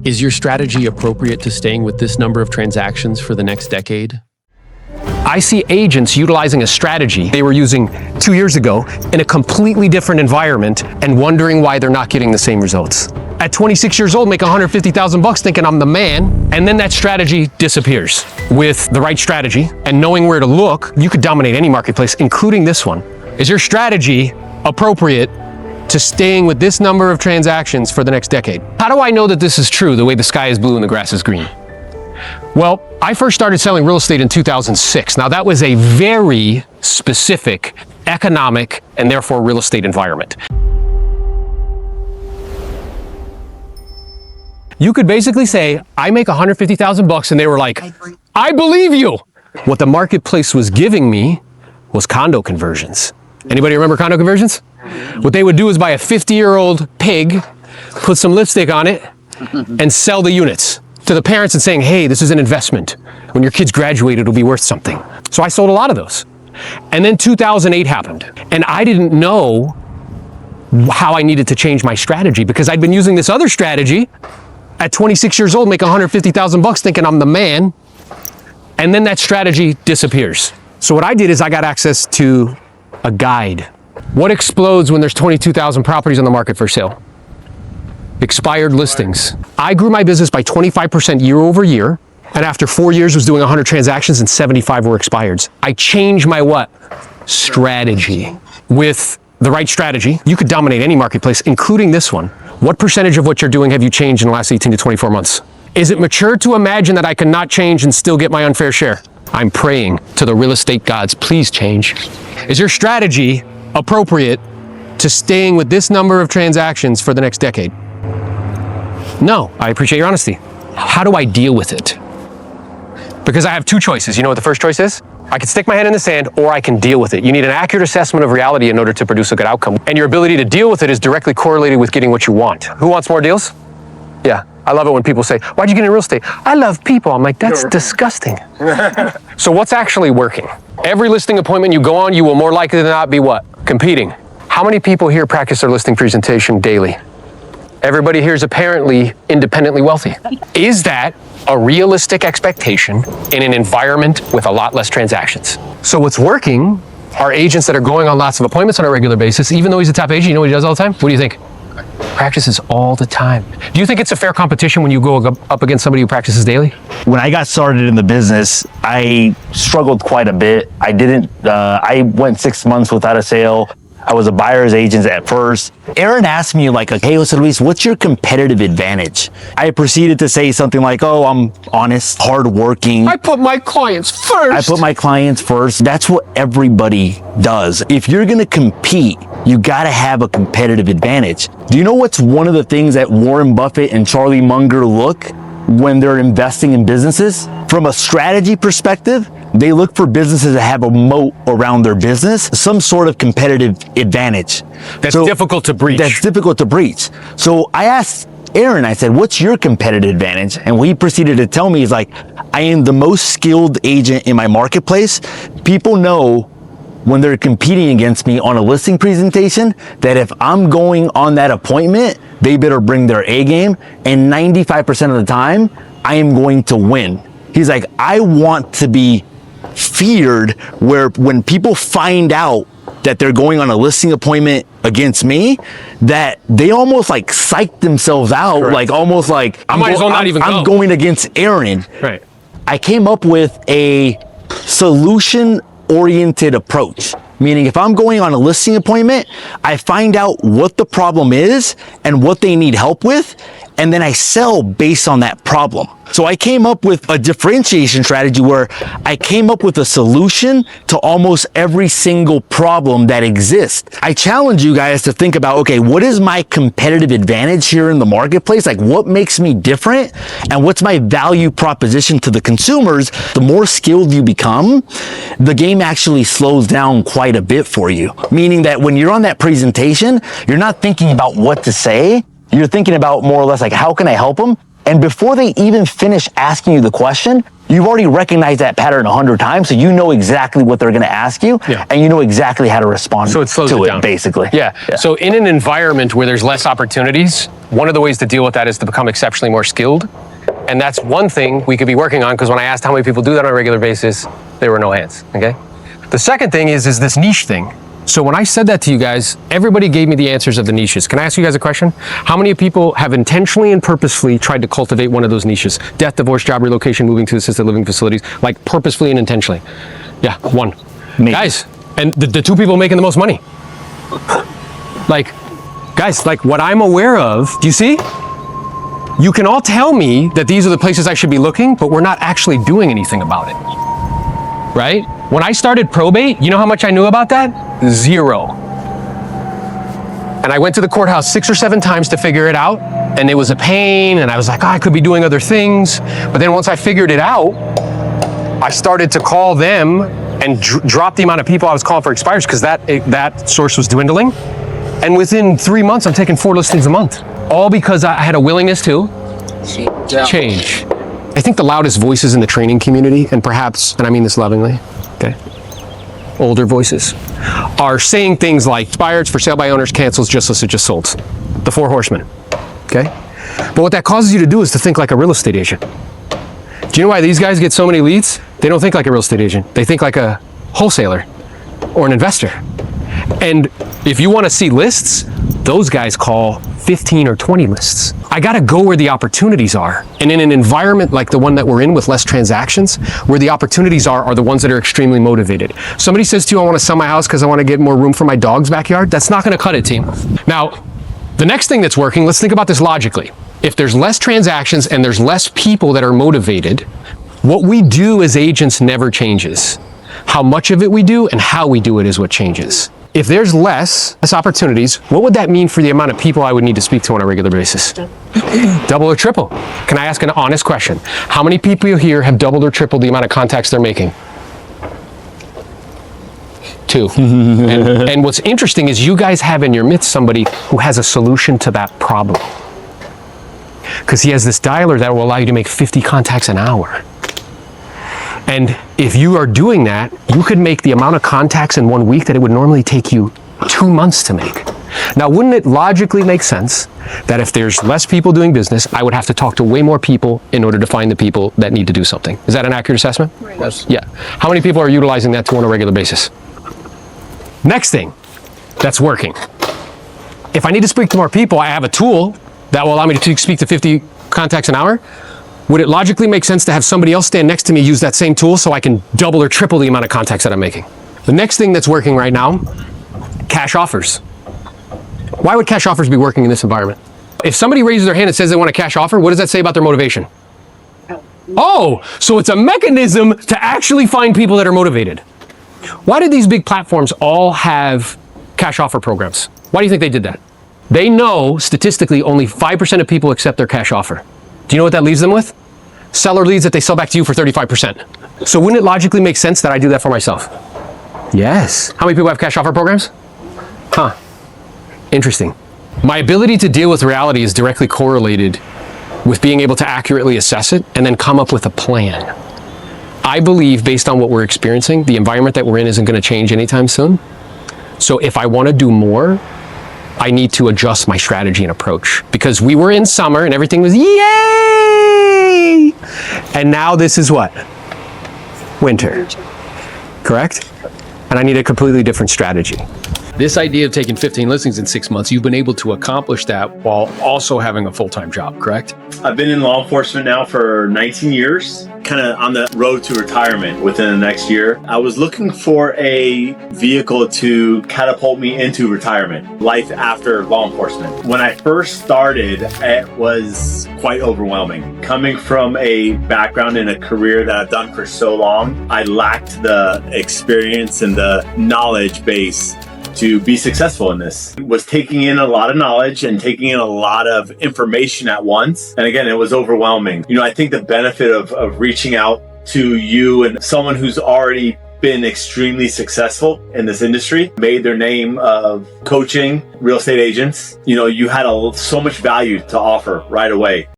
Is your strategy appropriate to staying with this number of transactions for the next decade? I see agents utilizing a strategy they were using 2 years ago in a completely different environment and wondering why they're not getting the same results. At 26 years old, make 150,000 bucks thinking I'm the man, and then that strategy disappears. With the right strategy and knowing where to look, you could dominate any marketplace, including this one. Is your strategy appropriate to staying with this number of transactions for the next decade? How do I know that this is true, the way the sky is blue and the grass is green? Well, I first started selling real estate in 2006. Now that was a very specific economic and therefore real estate environment. You could basically say, I make 150,000 bucks, and they were like, I believe you. What the marketplace was giving me was condo conversions. Anybody remember condo conversions? What they would do is buy a 50-year-old pig, put some lipstick on it, and sell the units to the parents and saying, hey, this is an investment. When your kids graduate, it'll be worth something. So I sold a lot of those. And then 2008 happened, and I didn't know how I needed to change my strategy because I'd been using this other strategy at 26 years old, make 150,000 bucks thinking I'm the man, and then that strategy disappears. So what I did is I got access to a guide. What explodes when there's 22,000 properties on the market for sale? Expired listings. I grew my business by 25% year over year, and after 4 years was doing 100 transactions and 75 were expireds. I changed my what? Strategy. With the right strategy, you could dominate any marketplace, including this one. What percentage of what you're doing have you changed in the last 18 to 24 months? Is it mature to imagine that I cannot change and still get my unfair share? I'm praying to the real estate gods, please change. Is your strategy appropriate to staying with this number of transactions for the next decade? No, I appreciate your honesty. How do I deal with it? Because I have two choices. You know what the first choice is? I can stick my head in the sand, or I can deal with it. You need an accurate assessment of reality in order to produce a good outcome. And your ability to deal with it is directly correlated with getting what you want. Who wants more deals? Yeah, I love it when people say, why'd you get into real estate? I love people. I'm like, that's disgusting. So what's actually working? Every listing appointment you go on, you will more likely than not be what? Competing. How many people here practice their listing presentation daily? Everybody here is apparently independently wealthy. Is that a realistic expectation in an environment with a lot less transactions? So what's working are agents that are going on lots of appointments on a regular basis. Even though he's a top agent, you know what he does all the time? What do you think? Practices all the time. Do you think it's a fair competition when you go up against somebody who practices daily? When I got started in the business, I struggled quite a bit. I went 6 months without a sale. I was a buyer's agent at first. Aaron asked me like, hey, Jose Luis, what's your competitive advantage? I proceeded to say something like, oh, I'm honest, hardworking. I put my clients first. I put my clients first. That's what everybody does. If you're gonna compete, you gotta have a competitive advantage. Do you know what's one of the things that Warren Buffett and Charlie Munger look when they're investing in businesses? From a strategy perspective, they look for businesses that have a moat around their business, some sort of competitive advantage. That's difficult to breach. That's difficult to breach. So I asked Aaron, I said, what's your competitive advantage? And he proceeded to tell me, he's like, I am the most skilled agent in my marketplace. People know when they're competing against me on a listing presentation that if I'm going on that appointment, they better bring their A game. And 95% of the time, I am going to win. He's like, I want to be feared where when people find out that they're going on a listing appointment against me, that they almost like psych themselves out. Correct. Like almost like I'm going against Aaron. Right. I came up with a solution-oriented approach. Meaning if I'm going on a listing appointment, I find out what the problem is and what they need help with, and then I sell based on that problem. So I came up with a differentiation strategy where I came up with a solution to almost every single problem that exists. I challenge you guys to think about, okay, what is my competitive advantage here in the marketplace? Like what makes me different and what's my value proposition to the consumers? The more skilled you become, the game actually slows down quite a bit for you. Meaning that when you're on that presentation, you're not thinking about what to say. You're thinking about more or less like, how can I help them? And before they even finish asking you the question, you've already recognized that pattern 100 times, so you know exactly what they're going to ask you, and you know exactly how to respond So it slows to it it, down. basically. Yeah. So in an environment where there's less opportunities, one of the ways to deal with that is to become exceptionally more skilled. And that's one thing we could be working on, because when I asked how many people do that on a regular basis, there were no hands, okay? The second thing is this niche thing. So when I said that to you guys, everybody gave me the answers of the niches. Can I ask you guys a question? How many people have intentionally and purposefully tried to cultivate one of those niches? Death, divorce, job relocation, moving to assisted living facilities, like purposefully and intentionally. Yeah, one. Me. Guys, and the two people making the most money. Like, guys, like what I'm aware of, do you see? You can all tell me that these are the places I should be looking, but we're not actually doing anything about it, right? When I started Probate, you know how much I knew about that? 0. And I went to the courthouse 6 or 7 times to figure it out, and it was a pain, and I was like, oh, I could be doing other things. But then once I figured it out, I started to call them and drop the amount of people I was calling for expires, because that source was dwindling. And within 3 months, I'm taking 4 listings a month. All because I had a willingness to change. I think the loudest voices in the training community, and perhaps, and I mean this lovingly, okay, older voices, are saying things like expireds, for sale by owners, cancels, just listed, just sold. The 4 horsemen, okay? But what that causes you to do is to think like a real estate agent. Do you know why these guys get so many leads? They don't think like a real estate agent. They think like a wholesaler or an investor. And if you want to see lists, those guys call 15 or 20 lists. I got to go where the opportunities are. And in an environment like the one that we're in with less transactions, where the opportunities are the ones that are extremely motivated. Somebody says to you, I want to sell my house because I want to get more room for my dog's backyard. That's not going to cut it, team. Now, the next thing that's working, let's think about this logically. If there's less transactions and there's less people that are motivated, what we do as agents never changes. How much of it we do and how we do it is what changes. If there's less opportunities, what would that mean for the amount of people I would need to speak to on a regular basis? Double or triple? Can I ask an honest question? How many people here have doubled or tripled the amount of contacts they're making? 2. And what's interesting is you guys have in your midst somebody who has a solution to that problem. Because he has this dialer that will allow you to make 50 contacts an hour. And if you are doing that, you could make the amount of contacts in 1 week that it would normally take you 2 months to make. Now, wouldn't it logically make sense that if there's less people doing business, I would have to talk to way more people in order to find the people that need to do something? Is that an accurate assessment? Right. Yes. Yeah. How many people are utilizing that tool on a regular basis? Next thing that's working. If I need to speak to more people, I have a tool that will allow me to speak to 50 contacts an hour. Would it logically make sense to have somebody else stand next to me use that same tool so I can double or triple the amount of contacts that I'm making? The next thing that's working right now, cash offers. Why would cash offers be working in this environment? If somebody raises their hand and says they want a cash offer, what does that say about their motivation? Oh, so it's a mechanism to actually find people that are motivated. Why did these big platforms all have cash offer programs? Why do you think they did that? They know statistically only 5% of people accept their cash offer. Do you know what that leaves them with? Seller leads that they sell back to you for 35%. So wouldn't it logically make sense that I do that for myself? Yes. How many people have cash offer programs? Huh. Interesting. My ability to deal with reality is directly correlated with being able to accurately assess it and then come up with a plan. I believe, based on what we're experiencing, the environment that we're in isn't going to change anytime soon. So if I want to do more, I need to adjust my strategy and approach, because we were in summer and everything was yay! And now this is what? Winter. Correct? And I need a completely different strategy. This idea of taking 15 listings in 6 months, you've been able to accomplish that while also having a full-time job, correct? I've been in law enforcement now for 19 years, kind of on the road to retirement within the next year. I was looking for a vehicle to catapult me into retirement, life after law enforcement. When I first started, it was quite overwhelming. Coming from a background in a career that I've done for so long, I lacked the experience and the knowledge base to be successful in this. Was taking in a lot of knowledge and taking in a lot of information at once. And again, it was overwhelming. You know, I think the benefit of reaching out to you and someone who's already been extremely successful in this industry, made their name of coaching real estate agents. You know, you had so much value to offer right away.